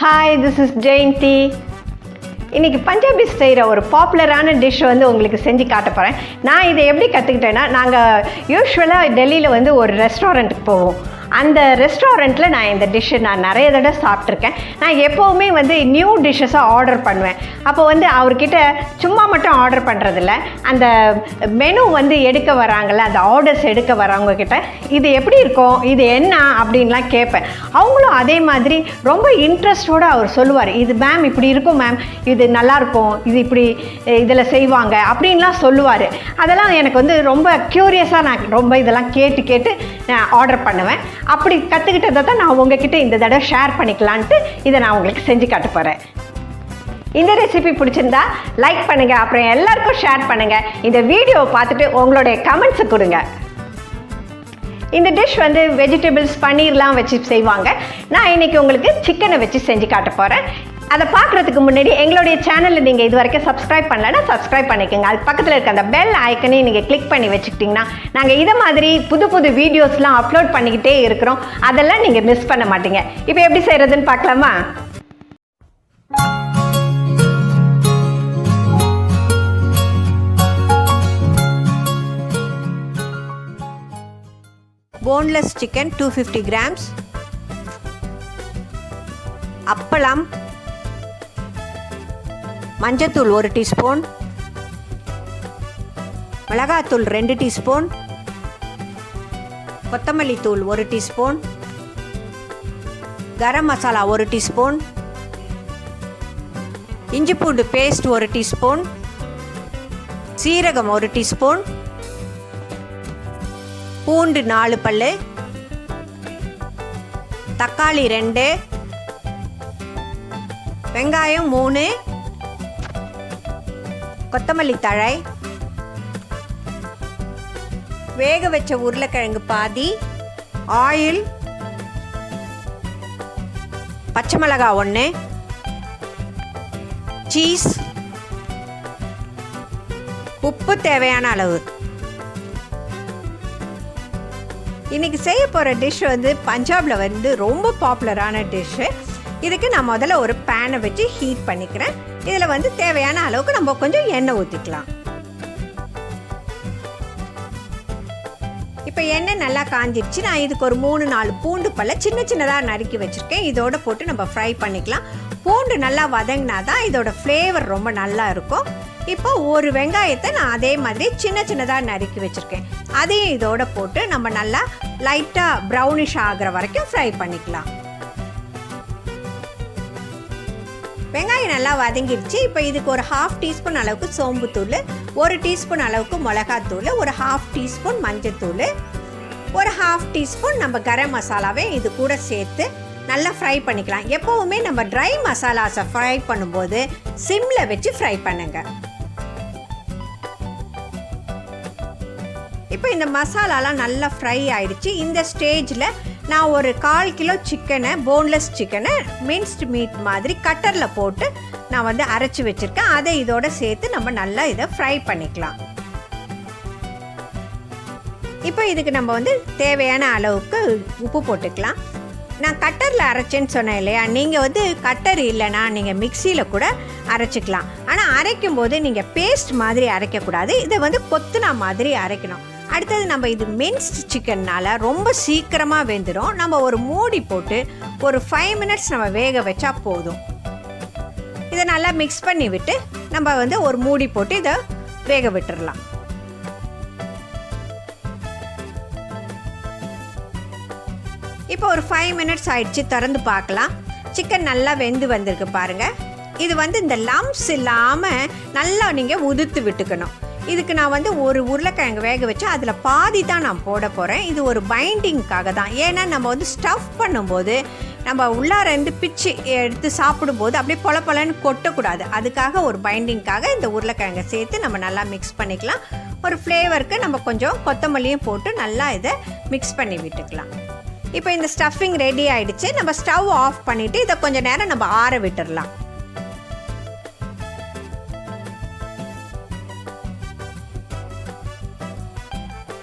Hi, this is Jayanti. இன்றைக்கி Punjabis செய்கிற ஒரு பாப்புலரான டிஷ் வந்து உங்களுக்கு செஞ்சு காட்ட போகிறேன். நான் இதை எப்படி கற்றுக்கிட்டேன்னா, நாங்கள் யூஸ்வலாக டெல்லியில் வந்து ஒரு ரெஸ்டாரண்ட்டுக்கு போவோம். அந்த ரெஸ்டாரண்ட்டில் நான் இந்த டிஷ்ஷு நான் நிறைய தடவை சாப்பிட்ருக்கேன். நான் எப்போவுமே வந்து நியூ டிஷ்ஷஸாக ஆர்டர் பண்ணுவேன். அப்போ வந்து அவர்கிட்ட சும்மா மட்டும் ஆர்டர் பண்ணுறதில்ல, அந்த மெனு வந்து எடுக்க வராங்கள்ல, அந்த ஆர்டர்ஸ் எடுக்க வரவங்கக்கிட்ட இது எப்படி இருக்கும், இது என்ன அப்படின்லாம் கேட்பேன். அவங்களும் அதே மாதிரி ரொம்ப இன்ட்ரெஸ்டோடு அவர் சொல்லுவார், இது மேம் இப்படி இருக்கும் மேம், இது நல்லாயிருக்கும், இது இப்படி இதில் செய்வாங்க அப்படின்லாம் சொல்லுவார். அதெல்லாம் எனக்கு வந்து ரொம்ப க்யூரியஸாக நான் ரொம்ப இதெல்லாம் கேட்டு நான் ஆர்டர் பண்ணுவேன். அப்படி கற்றுக்கிட்டதை தான் நான் உங்ககிட்ட இந்த தடவை ஷேர் பண்ணிக்கலான்ட்டு இதை நான் உங்களுக்கு செஞ்சு காட்ட போகிறேன். இந்த ரெசிபி பிடிச்சிருந்தா லைக் பண்ணுங்கள், அப்புறம் எல்லாருக்கும் ஷேர் பண்ணுங்கள். இந்த வீடியோவை பார்த்துட்டு உங்களுடைய கமெண்ட்ஸை கொடுங்க. இந்த டிஷ் வந்து வெஜிடபிள்ஸ் பன்னீர்லாம் வச்சு செய்வாங்க. நான் இன்றைக்கி உங்களுக்கு சிக்கனை வச்சு செஞ்சு காட்ட போகிறேன். அதை பார்க்குறதுக்கு முன்னாடி எங்களுடைய சேனலில் நீங்கள் இது வரைக்கும் சப்ஸ்கிரைப் பண்ணலைன்னா சப்ஸ்கிரைப் பண்ணிக்கோங்க. அது பக்கத்தில் இருக்க அந்த பெல் ஐக்கனையும் நீங்கள் கிளிக் பண்ணி வச்சுக்கிட்டிங்கன்னா நாங்கள் இதை மாதிரி புது வீடியோஸ்லாம் அப்லோட் பண்ணிக்கிட்டே இருக்கிறோம். அதெல்லாம் நீங்கள் மிஸ் பண்ண மாட்டீங்க. இப்போ எப்படி செய்கிறதுன்னு பார்க்கலாமா? போன்லெஸ் சிக்கன் 250 grams, அப்பளம், மஞ்சத்தூள் 1 டீஸ்பூன், மிளகாத்தூள் 2 டீஸ்பூன், கொத்தமல்லி தூள் 1 டீஸ்பூன், கரம் மசாலா 1 டீஸ்பூன், இஞ்சி பூண்டு பேஸ்ட் 1 டீஸ்பூன், சீரகம் 1 டீஸ்பூன், பூண்டு 4 பல்லு, தக்காளி 2, வெங்காயம் 3, கொத்தமல்லி தழை, வேக வச்ச உருளைக்கிழங்கு பாதி, ஆயில், பச்சை மிளகாய் 1, சீஸ், உப்பு தேவையான அளவு. இன்றைக்கி செய்ய போகிற டிஷ் வந்து பஞ்சாபில் வந்து ரொம்ப பாப்புலரான டிஷ்ஷு. இதுக்கு நான் முதல்ல ஒரு பேனை வச்சு ஹீட் பண்ணிக்கிறேன். இதில் வந்து தேவையான அளவுக்கு நம்ம கொஞ்சம் எண்ணெய் ஊற்றிக்கலாம். இப்போ எண்ணெய் நல்லா காஞ்சிடுச்சு. நான் இதுக்கு ஒரு 3-4 பூண்டு பல்ல சின்னதாக நறுக்கி வச்சுருக்கேன். இதோட போட்டு நம்ம ஃப்ரை பண்ணிக்கலாம். பூண்டு நல்லா வதங்கினா தான் இதோட ஃப்ளேவர் ரொம்ப நல்லா இருக்கும். இப்போ ஒரு வெங்காயத்தை நான் அதே மாதிரி சின்னதாக நறுக்கி வச்சுருக்கேன். அதையும் இதோட போட்டு நம்ம நல்லா லைட்டாக ப்ரௌனிஷ் ஆகிற வரைக்கும் ஃப்ரை பண்ணிக்கலாம். வெங்காயம் நல்லா வதங்கிடுச்சு. இப்போ இதுக்கு ஒரு 1/2 டீஸ்பூன் அளவுக்கு சோம்புத்தூள், 1 டீஸ்பூன் அளவுக்கு மிளகாத்தூள், ஒரு 1/2 டீஸ்பூன் மஞ்சத்தூள், ஒரு 1/2 டீஸ்பூன் நம்ம கரம் மசாலாவே இது கூட சேர்த்து நல்லா ஃப்ரை பண்ணிக்கலாம். எப்போவுமே நம்ம ட்ரை மசாலாஸை ஃப்ரை பண்ணும்போது சிம்மில் வச்சு ஃப்ரை பண்ணுங்க. இப்போ இந்த மசாலாலாம் நல்லா ஃப்ரை ஆயிடுச்சு. இந்த ஸ்டேஜில் நான் ஒரு 1/4 கிலோ சிக்கனை, போன்லெஸ் சிக்கனை மின்ஸ்ட் மீட் மாதிரி கட்டரில் போட்டு நான் வந்து அரைச்சி வச்சுருக்கேன். அதை இதோட சேர்த்து நம்ம நல்லா இதை ஃப்ரை பண்ணிக்கலாம். இப்போ இதுக்கு நம்ம வந்து தேவையான அளவுக்கு உப்பு போட்டுக்கலாம். நான் கட்டரில் அரைச்சேன்னு சொன்னேன் இல்லையா, நீங்கள் வந்து கட்டர் இல்லைன்னா நீங்கள் மிக்சியில் கூட அரைச்சிக்கலாம். ஆனால் அரைக்கும் போது நீங்கள் பேஸ்ட் மாதிரி அரைக்கக்கூடாது, இதை வந்து கொத்துனா மாதிரி அரைக்கணும். அடுத்தது நம்ம இது மின்ஸ்ட் சிக்கன்னால் ரொம்ப சீக்கிரமாக வெந்துடும். நம்ம ஒரு மூடி போட்டு ஒரு 5 மினிட்ஸ் நம்ம வேக வச்சா போதும். இதை நல்லா மிக்ஸ் பண்ணி விட்டு நம்ம வந்து ஒரு மூடி போட்டு இதை வேக விட்டுடலாம். இப்போ ஒரு 5 மினிட்ஸ் ஆயிடுச்சு, திறந்து பார்க்கலாம். சிக்கன் நல்லா வெந்து வந்திருக்கு பாருங்கள். இது வந்து இந்த லம்ப்ஸ் இல்லாமல் நல்லா நீங்கள் உதுத்து விட்டுக்கணும். இதுக்கு நான் வந்து ஒரு உருளைக்கிழங்கு வேக வச்சு அதில் பாதி தான் நான் போட போகிறேன். இது ஒரு பைண்டிங்காக தான். ஏன்னா நம்ம வந்து ஸ்டஃப் பண்ணும்போது நம்ம உள்ளாரந்து பிச்சு எடுத்து சாப்பிடும்போது அப்படியே பொலன்னு கொட்டக்கூடாது. அதுக்காக ஒரு பைண்டிங்காக இந்த உருளைக்கிழங்கை சேர்த்து நம்ம நல்லா மிக்ஸ் பண்ணிக்கலாம். ஒரு ஃப்ளேவருக்கு நம்ம கொஞ்சம் கொத்தமல்லியும் போட்டு நல்லா இதை மிக்ஸ் பண்ணி விட்டுக்கலாம். இப்போ இந்த ஸ்டஃபிங் ரெடி ஆகிடுச்சு. நம்ம ஸ்டவ் ஆஃப் பண்ணிவிட்டு இதை கொஞ்சம் நேரம் நம்ம ஆற விட்டுடலாம்.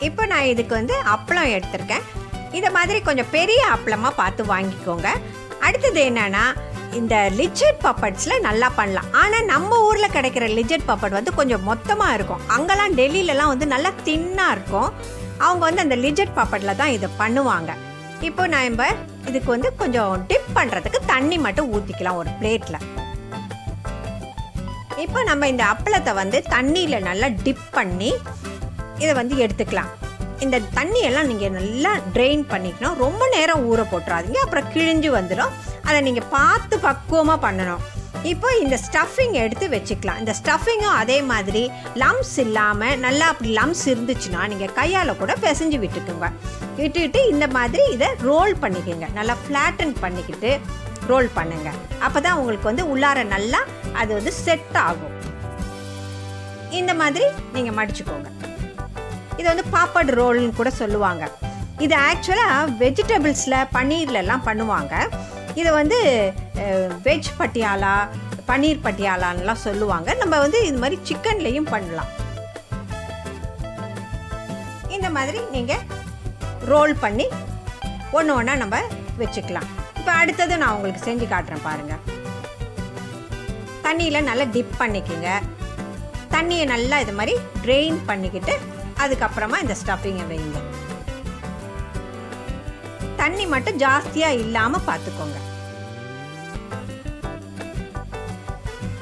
இப்போ நான் இதுக்கு வந்து அப்பளம் எடுத்திருக்கேன். இதை மாதிரி கொஞ்சம் பெரிய அப்பளமாக பார்த்து வாங்கிக்கோங்க. அடுத்தது என்னென்னா, இந்த லிஜெட் பப்பட்ஸில் நல்லா பண்ணலாம். ஆனால் நம்ம ஊரில் கிடைக்கிற லிஜெட் பப்பட் வந்து கொஞ்சம் மொத்தமாக இருக்கும். அங்கெல்லாம் டெல்லியிலலாம் வந்து நல்லா தின்னாக இருக்கும். அவங்க வந்து அந்த லிஜெட் பப்பட்டில் தான் இதை பண்ணுவாங்க. இப்போ நம்ம இதுக்கு வந்து கொஞ்சம் டிப் பண்ணுறதுக்கு தண்ணி மட்டும் ஊற்றிக்கலாம் ஒரு பிளேட்டில். இப்போ நம்ம இந்த அப்பளத்தை வந்து தண்ணியில் நல்லா டிப் பண்ணி இதை வந்து எடுத்துக்கலாம். இந்த தண்ணியெல்லாம் நீங்கள் நல்லா ட்ரெயின் பண்ணிக்கணும். ரொம்ப நேரம் ஊற போட்டுறாதீங்க, அப்புறம் கிழிஞ்சு வந்துடும். அதை நீங்கள் பார்த்து பக்குவமாக பண்ணணும். இப்போ இந்த ஸ்டஃபிங் எடுத்து வச்சுக்கலாம். இந்த ஸ்டஃபிங்கும் அதே மாதிரி லம்ஸ் இல்லாமல் நல்லா அப்படி லம்ஸ் இருந்துச்சுன்னா நீங்கள் கையால் கூட பிசைஞ்சு விட்டுட்டு இந்த மாதிரி இதை ரோல் பண்ணிக்கோங்க. நல்லா ஃப்ளாட்டன் பண்ணிக்கிட்டு ரோல் பண்ணுங்க. அப்போ தான் உங்களுக்கு வந்து உள்ளார நல்லா அது வந்து செட் ஆகும். இந்த மாதிரி நீங்கள் மடிச்சுக்கோங்க. இது வந்து பாப்பட் ரோல்னு கூட சொல்லுவாங்க. இது ஆக்சுவலாக வெஜிடபிள்ஸில் பன்னீர்லலாம் பண்ணுவாங்க. இதை வந்து வெஜ் பட்டியாலா, பன்னீர் பட்டியாலான்லாம் சொல்லுவாங்க. நம்ம வந்து இது மாதிரி சிக்கன்லேயும் பண்ணலாம். இந்த மாதிரி நீங்கள் ரோல் பண்ணி ஒன்று ஒன்றா நம்ம வச்சுக்கலாம். இப்போ அடுத்தது நான் உங்களுக்கு செஞ்சு காட்டுறேன் பாருங்கள். தண்ணியில் நல்லா டிப் பண்ணிக்கோங்க. தண்ணியை நல்லா இது மாதிரி ட்ரெயின் பண்ணிக்கிட்டு அதுக்கப்புறமா இந்த ஸ்டஃபிங்கை வைங்க. தண்ணி மட்டும் ஜாஸ்தியாக இல்லாமல் பார்த்துக்கோங்க.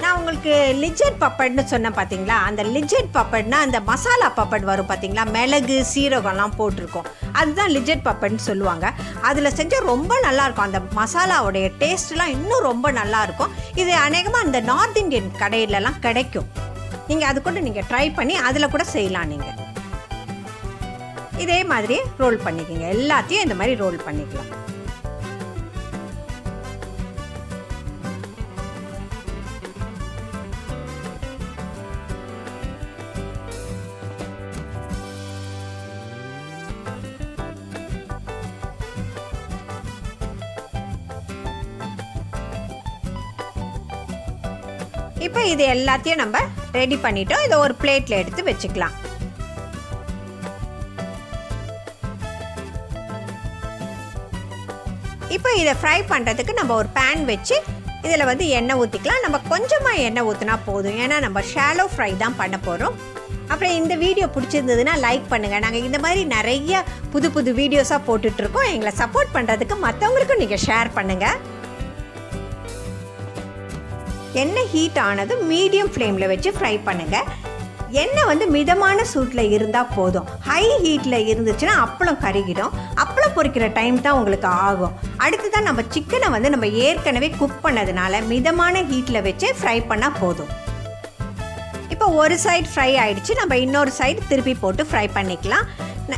நான் உங்களுக்கு லிஜெட் பப்பட்னு சொன்னேன் பார்த்தீங்களா? அந்த லிஜெட் பப்பட்னா அந்த மசாலா பப்பட் வரும் பார்த்தீங்களா? மிளகு சீரகம்லாம் போட்டிருக்கோம். அதுதான் லிஜெட் பப்பட்னு சொல்லுவாங்க. அதில் செஞ்சால் ரொம்ப நல்லாயிருக்கும். அந்த மசாலாவுடைய டேஸ்ட்லாம் இன்னும் ரொம்ப நல்லாயிருக்கும். இது அநேகமாக இந்த நார்த் இந்தியன் கடையிலலாம் கிடைக்கும். நீங்கள் அது கூட நீங்கள் ட்ரை பண்ணி அதில் கூட செய்யலாம். நீங்கள் இதே மாதிரி ரோல் பண்ணிக்கோங்க. எல்லாத்தையும் இந்த மாதிரி ரோல் பண்ணிக்கலாம். இப்போ இது எல்லாத்தையும் நம்ம ரெடி பண்ணிட்டோம். இதை ஒரு பிளேட்டில் எடுத்து வச்சுக்கலாம். இப்போ இதை ஃப்ரை பண்ணுறதுக்கு நம்ம ஒரு பேன் வச்சு இதில் வந்து எண்ணெய் ஊற்றிக்கலாம். நம்ம கொஞ்சமாக எண்ணெய் ஊற்றினா போதும். ஏன்னா நம்ம ஷாலோ ஃப்ரை தான் பண்ண போகிறோம். அப்புறம் இந்த வீடியோ பிடிச்சிருந்ததுன்னா லைக் பண்ணுங்கள். நாங்கள் இந்த மாதிரி நிறைய புது வீடியோஸாக போட்டுட்ருக்கோம். எங்களை சப்போர்ட் பண்ணுறதுக்கு மற்றவங்களுக்கும் நீங்கள் ஷேர் பண்ணுங்கள். எண்ணெய் ஹீட் ஆனதும் மீடியம் ஃப்ளேமில் வச்சு ஃப்ரை பண்ணுங்கள். எண்ணெய் வந்து மிதமான சூட்டில் இருந்தால் போதும். ஹை ஹீட்டில் இருந்துச்சுன்னா அப்பளம் கருகிடும். அப்பளம் பொரிக்கிற டைம் தான் உங்களுக்கு ஆகும். அடுத்து தான் நம்ம சிக்கனை வந்து நம்ம ஏற்கனவே குக் பண்ணதுனால மிதமான ஹீட்டில் வச்சு ஃப்ரை பண்ணால் போதும். இப்போ ஒரு சைடு ஃப்ரை ஆகிடுச்சு. நம்ம இன்னொரு சைடு திருப்பி போட்டு ஃப்ரை பண்ணிக்கலாம்.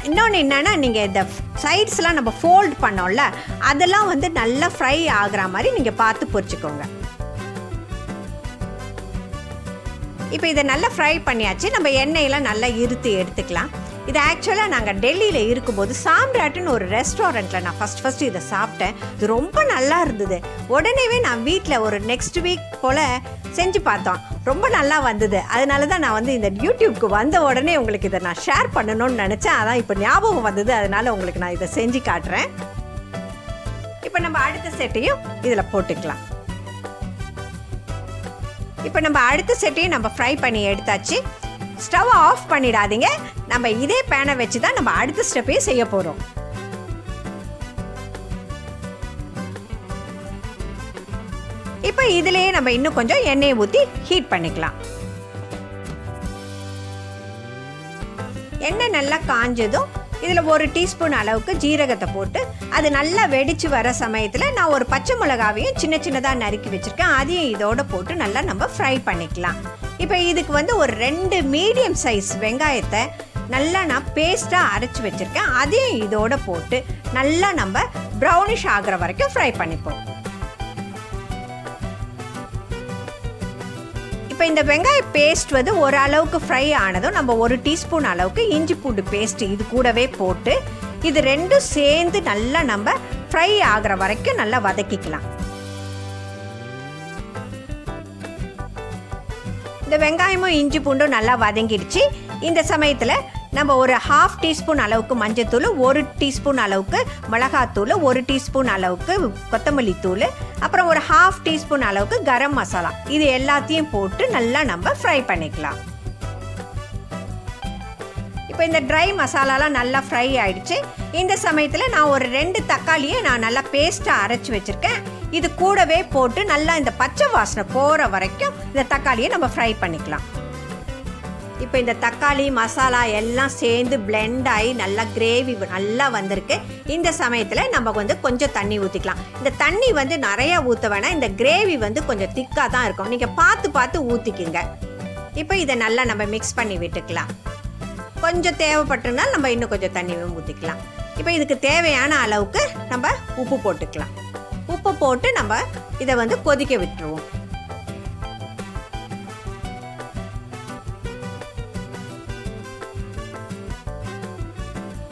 இன்னொன்று என்னென்னா, நீங்கள் இந்த சைட்ஸ்லாம் நம்ம ஃபோல்ட் பண்ணோம்ல, அதெல்லாம் வந்து நல்லா ஃப்ரை ஆகிற மாதிரி நீங்கள் பார்த்து பொரிச்சுக்கோங்க. இப்போ இதை நல்லா ஃப்ரை பண்ணியாச்சு. நம்ம எண்ணெயெல்லாம் நல்லா இருத்து எடுத்துக்கலாம். இது ஆக்சுவலாக நாங்கள் டெல்லியில் இருக்கும்போது சாம்ராட்டுன்னு ஒரு ரெஸ்டாரண்ட்டில் நான் ஃபஸ்ட்டு இதை சாப்பிட்டேன். இது ரொம்ப நல்லா இருந்தது. உடனேவே நான் வீட்டில் ஒரு நெக்ஸ்ட் வீக் போல் செஞ்சு பார்த்தோம். ரொம்ப நல்லா வந்தது. அதனால தான் நான் வந்து இந்த யூடியூப்க்கு வந்த உடனே உங்களுக்கு இதை நான் ஷேர் பண்ணணும்னு நினச்சேன். அதான் இப்போ ஞாபகம் வந்தது. அதனால் உங்களுக்கு நான் இதை செஞ்சு காட்டுறேன். இப்போ நம்ம அடுத்த செட்டையும் இதில் போட்டுக்கலாம். இப்போ நம்ம அடுத்த செட்டையும் நம்ம ஃப்ரை பண்ணி எடுத்தாச்சு. ஸ்டவ் ஆஃப் பண்ணிடாதீங்க. நம்ம இதே பேனை வச்சு தான் நம்ம அடுத்த ஸ்டெப்பையும் செய்ய போகிறோம். இப்போ இதுலேயே நம்ம இன்னும் கொஞ்சம் எண்ணெயை ஊற்றி ஹீட் பண்ணிக்கலாம். எண்ணெய் நல்லா காஞ்சதும் இதில் 1 டீஸ்பூன் அளவுக்கு ஜீரகத்தை போட்டு அது நல்லா வெடித்து வர சமயத்தில் நான் ஒரு பச்சை மிளகாவையும் சின்னதாக நறுக்கி வச்சுருக்கேன். அதையும் இதோடு போட்டு நல்லா நம்ம ஃப்ரை பண்ணிக்கலாம். இப்போ இதுக்கு வந்து ஒரு 2 மீடியம் சைஸ் வெங்காயத்தை நல்லா நான் பேஸ்ட்டாக அரைச்சி வச்சுருக்கேன். அதையும் இதோடு போட்டு நல்லா நம்ம ப்ரௌனிஷ் ஆகிற வரைக்கும் ஃப்ரை பண்ணிப்போம். இப்போ இந்த வெங்காய பேஸ்ட் வந்து ஓரளவுக்கு ஃப்ரை ஆனதும் நம்ம 1 டீஸ்பூன் அளவுக்கு இஞ்சி பூண்டு பேஸ்ட் இது கூடவே போட்டு இது ரெண்டும் சேர்ந்து நல்லா நம்ம ஃப்ரை ஆகிற வரைக்கும் நல்லா வதக்கிக்கலாம். இந்த வெங்காயமும் இஞ்சி பூண்டும் நல்லா வதங்கிடுச்சு. இந்த சமயத்தில் நம்ம ஒரு 1/2 டீஸ்பூன் அளவுக்கு மஞ்சத்தூள், 1 டீஸ்பூன் அளவுக்கு மிளகாத்தூள், 1 டீஸ்பூன் அளவுக்கு கொத்தமல்லி தூள், அப்புறம் ஒரு 1/2 டீஸ்பூன் அளவுக்கு கரம் மசாலா, இது எல்லாத்தையும் போட்டு நல்லா நம்ம ஃப்ரை பண்ணிக்கலாம். இப்போ இந்த ட்ரை மசாலாலாம் நல்லா ஃப்ரை ஆகிடுச்சு. இந்த சமயத்தில் நான் ஒரு 2 தக்காளியை நான் நல்லா பேஸ்ட்டாக அரைச்சி வச்சுருக்கேன். இது கூடவே போட்டு நல்லா இந்த பச்சை வாசனை போகிற வரைக்கும் இந்த தக்காளியை நம்ம ஃப்ரை பண்ணிக்கலாம். இப்போ இந்த தக்காளி மசாலா எல்லாம் சேர்ந்து பிளெண்ட் ஆகி நல்லா கிரேவி நல்லா வந்திருக்கு. இந்த சமயத்தில் நம்ம வந்து கொஞ்சம் தண்ணி ஊற்றிக்கலாம். இந்த தண்ணி வந்து நிறையா ஊற்ற வேணாம், இந்த கிரேவி வந்து கொஞ்சம் திக்காக தான் இருக்கும். நீங்கள் பார்த்து ஊற்றிக்குங்க. இப்போ இதை நல்லா நம்ம மிக்ஸ் பண்ணி விட்டுக்கலாம். கொஞ்சம் தேவைப்பட்டதுனா நம்ம இன்னும் கொஞ்சம் தண்ணியும் ஊற்றிக்கலாம். இப்போ இதுக்கு தேவையான அளவுக்கு நம்ம உப்பு போட்டுக்கலாம். உப்பு போட்டு நம்ம இதை வந்து கொதிக்க விட்டுருவோம்.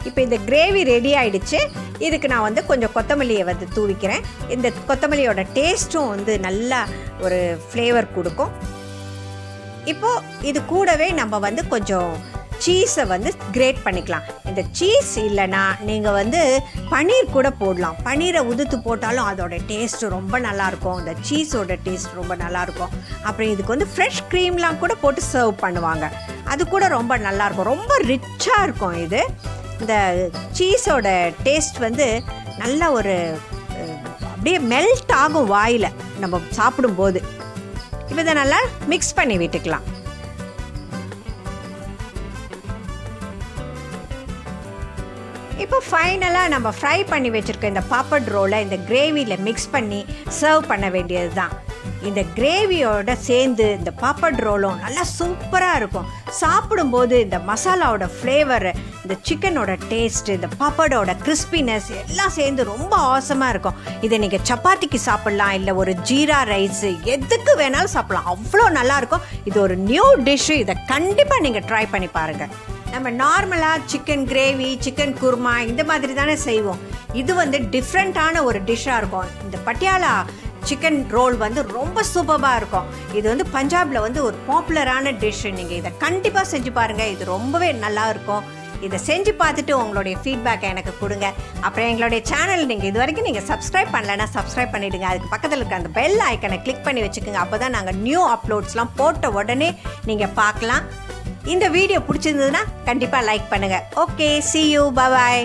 இப்போ இந்த கிரேவி ரெடி ஆகிடுச்சு. இதுக்கு நான் வந்து கொஞ்சம் கொத்தமல்லியை வந்து தூவிக்கிறேன். இந்த கொத்தமல்லியோட டேஸ்ட்டும் வந்து நல்லா ஒரு ஃப்ளேவர் கொடுக்கும். இப்போது இது கூடவே நம்ம வந்து கொஞ்சம் சீஸை வந்து கிரேட் பண்ணிக்கலாம். இந்த சீஸ் இல்லைன்னா நீங்கள் வந்து பனீர் கூட போடலாம். பனீரை உதுத்து போட்டாலும் அதோட டேஸ்ட்டு ரொம்ப நல்லாயிருக்கும். இந்த சீஸோட டேஸ்ட் ரொம்ப நல்லாயிருக்கும். அப்புறம் இதுக்கு வந்து ஃப்ரெஷ் க்ரீம்லாம் கூட போட்டு சர்வ் பண்ணுவாங்க. அது கூட ரொம்ப நல்லாயிருக்கும். ரொம்ப ரிச்சாக இருக்கும். இது இந்த சீஸோட டேஸ்ட் வந்து நல்ல ஒரு அப்படியே மெல்ட் ஆகும் வாயில் நம்ம சாப்பிடும்போது. இப்போ இதை நல்லா மிக்ஸ் பண்ணி விட்டுக்கலாம். இப்போ ஃபைனலாக நம்ம ஃப்ரை பண்ணி வச்சுருக்க இந்த பாப்பட் ரோலை இந்த கிரேவியில் மிக்ஸ் பண்ணி சர்வ் பண்ண வேண்டியது தான். இந்த கிரேவியோட சேர்ந்து இந்த பாப்பட் ரோலும் நல்லா சூப்பராக இருக்கும். சாப்பிடும்போது இந்த மசாலாவோட ஃப்ளேவர், இந்த சிக்கனோட டேஸ்ட், இந்த பாப்படோட கிறிஸ்பினஸ் எல்லாம் சேர்ந்து ரொம்ப ஆசமாக இருக்கும். இதை நீங்கள் சப்பாத்திக்கு சாப்பிட்லாம், இல்லை ஒரு ஜீரா ரைஸு எதுக்கு வேணாலும் சாப்பிட்லாம். அவ்வளோ நல்லாயிருக்கும். இது ஒரு நியூ டிஷ்ஷு. இதை கண்டிப்பாக நீங்கள் ட்ரை பண்ணி பாருங்கள். நம்ம நார்மலாக சிக்கன் கிரேவி, சிக்கன் குருமா இந்த மாதிரி தானே செய்வோம். இது வந்து டிஃப்ரெண்ட்டான ஒரு டிஷ்ஷாக இருக்கும். இந்த பட்டியாலா சிக்கன் ரோல் வந்து ரொம்ப சூப்பராக இருக்கும். இது வந்து பஞ்சாபில் வந்து ஒரு பாப்புலரான டிஷ்ஷு. நீங்கள் இதை கண்டிப்பாக செஞ்சு பாருங்கள். இது ரொம்பவே நல்லா இருக்கும். இதை செஞ்சு பார்த்துட்டு உங்களுடைய ஃபீட்பேக்கை எனக்கு கொடுங்க. அப்புறம் எங்களுடைய சேனல் நீங்கள் இது வரைக்கும் நீங்கள் சப்ஸ்கிரைப் பண்ணலைன்னா சப்ஸ்கிரைப் பண்ணிவிடுங்க. அதுக்கு பக்கத்தில் இருக்க அந்த பெல் ஐக்கனை கிளிக் பண்ணி வச்சுக்கோங்க. அப்போ தான் நாங்கள் நியூ அப்லோட்ஸ்லாம் போட்ட உடனே நீங்கள் பார்க்கலாம். இந்த வீடியோ பிடிச்சிருந்ததுன்னா கண்டிப்பாக லைக் பண்ணுங்கள். Okay, see you, bye bye.